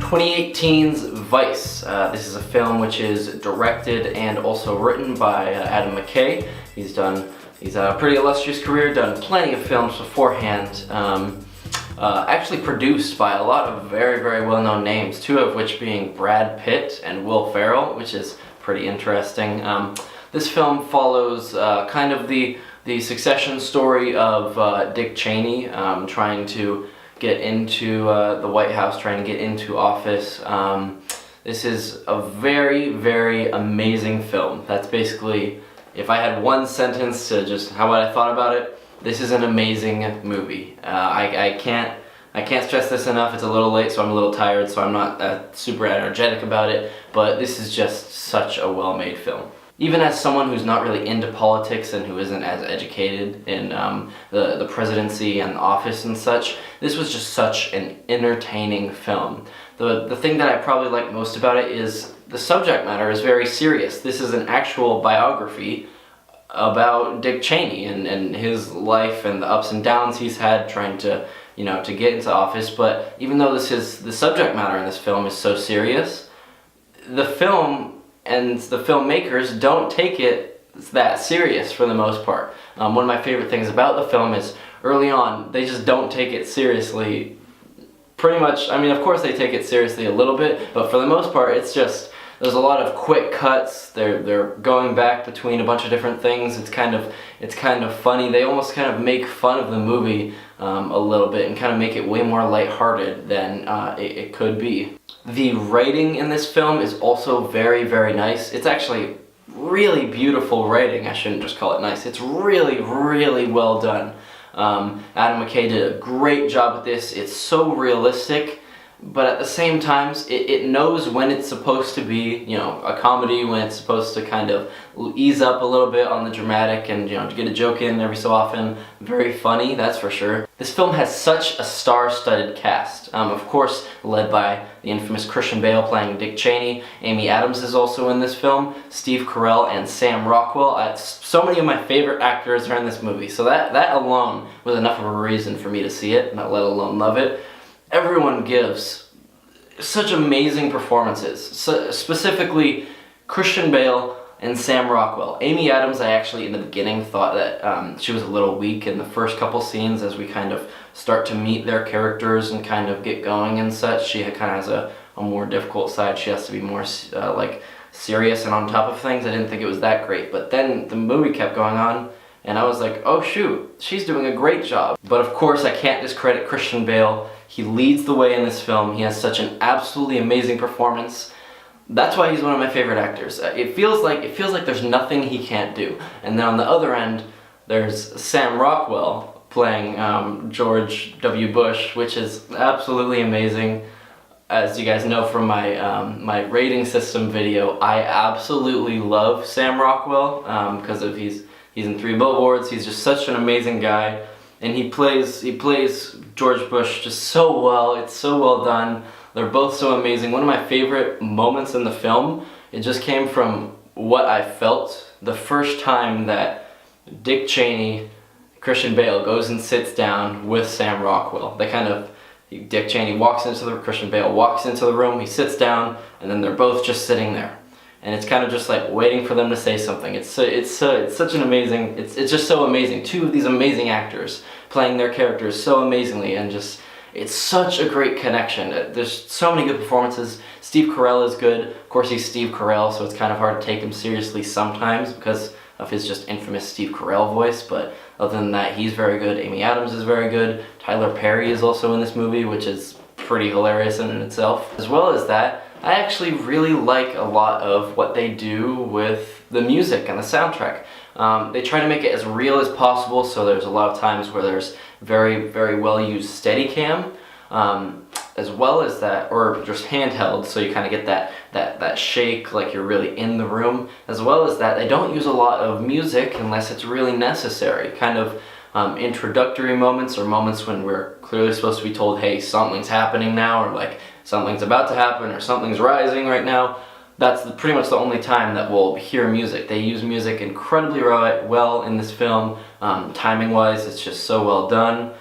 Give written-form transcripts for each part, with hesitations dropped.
2018's Vice. This is a film which is directed and also written by Adam McKay. He's a pretty illustrious career, done plenty of films beforehand. Actually produced by a lot of very, very well-known names, two of which being Brad Pitt and Will Ferrell, which is pretty interesting. This film follows kind of the succession story of Dick Cheney trying to get into the White House, trying to get into office. This is a very, very amazing film. That's basically, if I had one sentence to just how I thought about it, this is an amazing movie. I can't stress this enough. It's a little late, so I'm a little tired, so I'm not super energetic about it, but this is just such a well-made film. Even as someone who's not really into politics and who isn't as educated in the presidency and office and such, this was just such an entertaining film. The thing that I probably like most about it is the subject matter is very serious. This is an actual biography about Dick Cheney and his life and the ups and downs he's had trying to, to get into office. But even though the subject matter in this film is so serious, the film and the filmmakers don't take it that serious for the most part. One of my favorite things about the film is early on, they just don't take it seriously. Pretty much, I mean, of course they take it seriously a little bit, but for the most part, it's just, there's a lot of quick cuts. They're going back between a bunch of different things. It's kind of funny. They almost kind of make fun of the movie a little bit and kind of make it way more lighthearted than it could be. The writing in this film is also very, very nice. It's actually really beautiful writing. I shouldn't just call it nice. It's really, really well done. Adam McKay did a great job with this. It's so realistic, but at the same time, it knows when it's supposed to be, a comedy, when it's supposed to kind of ease up a little bit on the dramatic and, to get a joke in every so often. Very funny, that's for sure. This film has such a star-studded cast. Of course, led by the infamous Christian Bale playing Dick Cheney. Amy Adams is also in this film. Steve Carell and Sam Rockwell. So many of my favorite actors are in this movie, so that alone was enough of a reason for me to see it, not let alone love it. Everyone gives such amazing performances, specifically Christian Bale and Sam Rockwell. Amy Adams, I actually in the beginning thought that she was a little weak in the first couple scenes as we kind of start to meet their characters and kind of get going and such. She kind of has a more difficult side. She has to be more serious and on top of things. I didn't think it was that great, but then the movie kept going on and I was like, oh shoot, she's doing a great job. But of course I can't discredit Christian Bale. He leads the way in this film. He has such an absolutely amazing performance. That's why he's one of my favorite actors. It feels like there's nothing he can't do. And then on the other end, there's Sam Rockwell playing George W. Bush, which is absolutely amazing. As you guys know from my rating system video, I absolutely love Sam Rockwell because he's in 3 Billboards. He's just such an amazing guy. And he plays George Bush just so well. It's so well done. They're both so amazing. One of my favorite moments in the film, it just came from what I felt the first time that Dick Cheney, Christian Bale, goes and sits down with Sam Rockwell. Dick Cheney Christian Bale walks into the room, he sits down, and then they're both just sitting there. And it's kind of just like waiting for them to say something. It's such an amazing, it's just so amazing. Two of these amazing actors playing their characters so amazingly, and just, it's such a great connection. There's so many good performances. Steve Carell is good. Of course he's Steve Carell, so it's kind of hard to take him seriously sometimes because of his just infamous Steve Carell voice, but other than that, he's very good. Amy Adams is very good. Tyler Perry is also in this movie, which is pretty hilarious in itself. As well as that, I actually really like a lot of what they do with the music and the soundtrack. They try to make it as real as possible, so there's a lot of times where there's very, very well used Steadicam, as well as that, or just handheld, so you kind of get that shake like you're really in the room. As well as that, they don't use a lot of music unless it's really necessary. Kind of introductory moments or moments when we're clearly supposed to be told, hey, something's happening now, or like something's about to happen, or something's rising right now. That's pretty much the only time that we'll hear music. They use music incredibly well in this film. Timing wise, it's just so well done.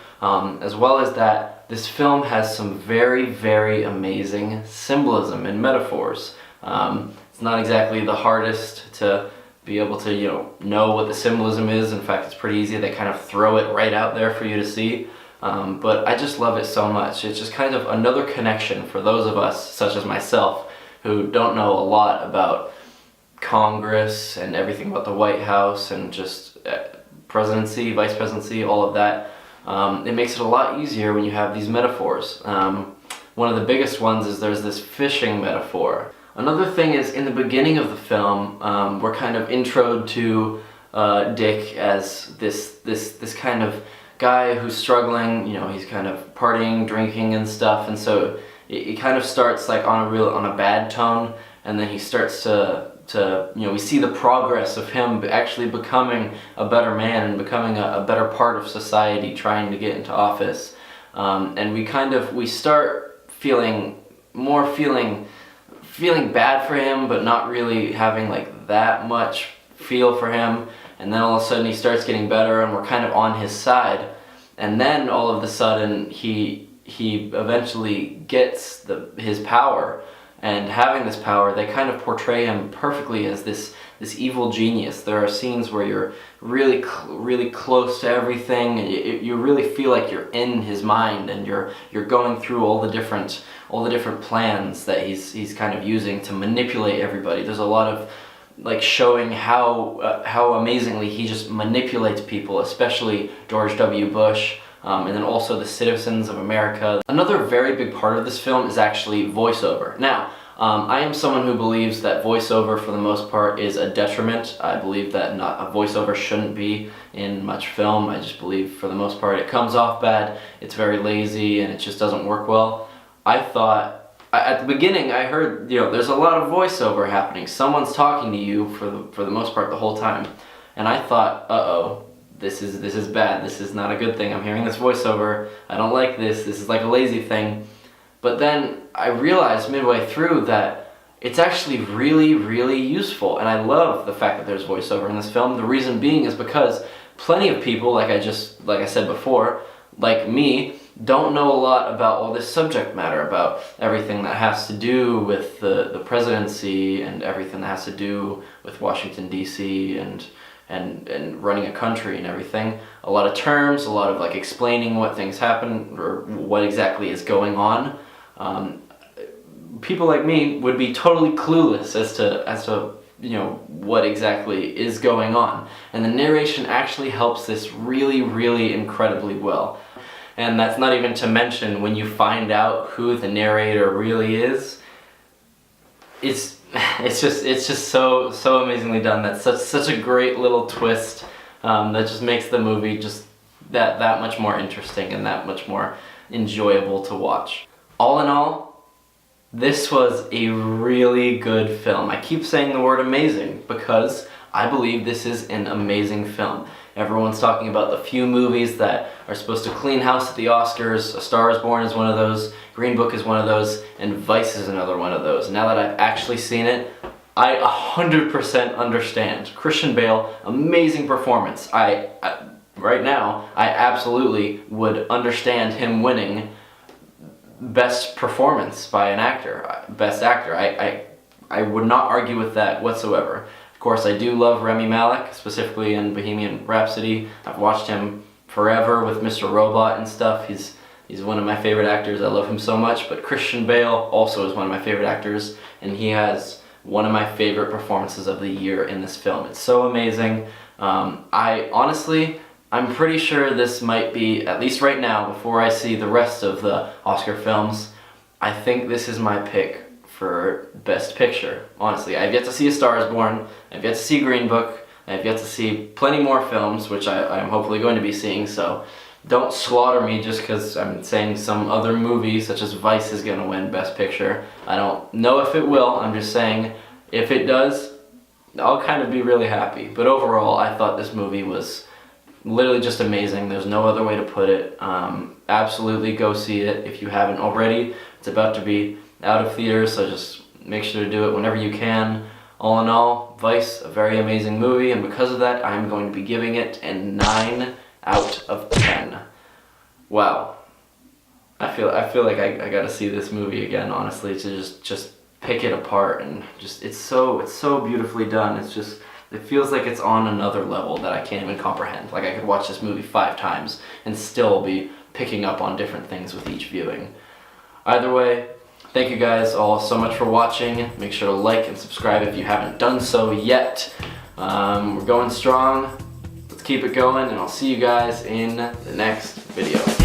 As well as that, this film has some very, very amazing symbolism and metaphors. It's not exactly the hardest to be able to, know what the symbolism is. In fact, it's pretty easy. They kind of throw it right out there for you to see. But I just love it so much. It's just kind of another connection for those of us, such as myself, who don't know a lot about Congress and everything about the White House and just presidency, vice presidency, all of that. It makes it a lot easier when you have these metaphors. One of the biggest ones is there's this fishing metaphor. Another thing is, in the beginning of the film, we're kind of introed to Dick as this kind of guy who's struggling. He's kind of partying, drinking and stuff, and so it kind of starts like on a bad tone, and then he starts to we see the progress of him actually becoming a better man and becoming a better part of society, trying to get into office, and we start feeling bad for him, but not really having like that much feel for him. And then all of a sudden he starts getting better and we're kind of on his side. And then all of a sudden he eventually gets his power. And having this power, they kind of portray him perfectly as this evil genius. There are scenes where you're really close to everything, and you really feel like you're in his mind, and you're going through all the different plans that he's kind of using to manipulate everybody. There's a lot of like showing how amazingly he just manipulates people, especially George W. Bush. And then also the citizens of America. Another very big part of this film is actually voiceover. Now, I am someone who believes that voiceover for the most part is a detriment. I believe that a voiceover shouldn't be in much film. I just believe for the most part it comes off bad, it's very lazy, and it just doesn't work well. I thought, at the beginning I heard, there's a lot of voiceover happening. Someone's talking to you for the most part the whole time. And I thought, uh-oh. This is bad. This is not a good thing. I'm hearing this voiceover. I don't like this. This is like a lazy thing. But then I realized midway through that it's actually really, really useful. And I love the fact that there's voiceover in this film. The reason being is because plenty of people, like I said before, like me, don't know a lot about all this subject matter, about everything that has to do with the presidency and everything that has to do with Washington, D.C. and running a country and everything. A lot of terms, a lot of like explaining what things happen or what exactly is going on. People like me would be totally clueless as to what exactly is going on. And the narration actually helps this really, really incredibly well. And that's not even to mention when you find out who the narrator really is. It's just so amazingly done. That's such a great little twist that just makes the movie just that much more interesting and that much more enjoyable to watch. All in all, this was a really good film. I keep saying the word amazing because I believe this is an amazing film. Everyone's talking about the few movies that are supposed to clean house at the Oscars. A Star is Born is one of those, Green Book is one of those, and Vice is another one of those. Now that I've actually seen it, I 100% understand. Christian Bale, amazing performance. Right now, I absolutely would understand him winning Best Performance by an actor, Best Actor. I would not argue with that whatsoever. Of course, I do love Rami Malek, specifically in Bohemian Rhapsody. I've watched him forever with Mr. Robot and stuff. He's one of my favorite actors. I love him so much. But Christian Bale also is one of my favorite actors, and he has one of my favorite performances of the year in this film. It's so amazing. I'm pretty sure this might be, at least right now, before I see the rest of the Oscar films, I think this is my pick for Best Picture. Honestly, I've yet to see A Star is Born, I've yet to see Green Book, I've yet to see plenty more films, which I'm hopefully going to be seeing, so don't slaughter me just because I'm saying some other movie, such as Vice, is going to win Best Picture. I don't know if it will, I'm just saying, if it does, I'll kind of be really happy. But overall, I thought this movie was literally just amazing. There's no other way to put it. Absolutely go see it if you haven't already. It's about to be out of theaters, so just make sure to do it whenever you can. All in all, Vice, a very amazing movie, and because of that, I'm going to be giving it a 9 out of 10. Wow. I feel like I gotta see this movie again, honestly, to just pick it apart, and just it's so beautifully done. It feels like it's on another level that I can't even comprehend. Like I could watch this movie 5 times and still be picking up on different things with each viewing. Either way, thank you guys all so much for watching. Make sure to like and subscribe if you haven't done so yet. We're going strong. Let's keep it going, and I'll see you guys in the next video.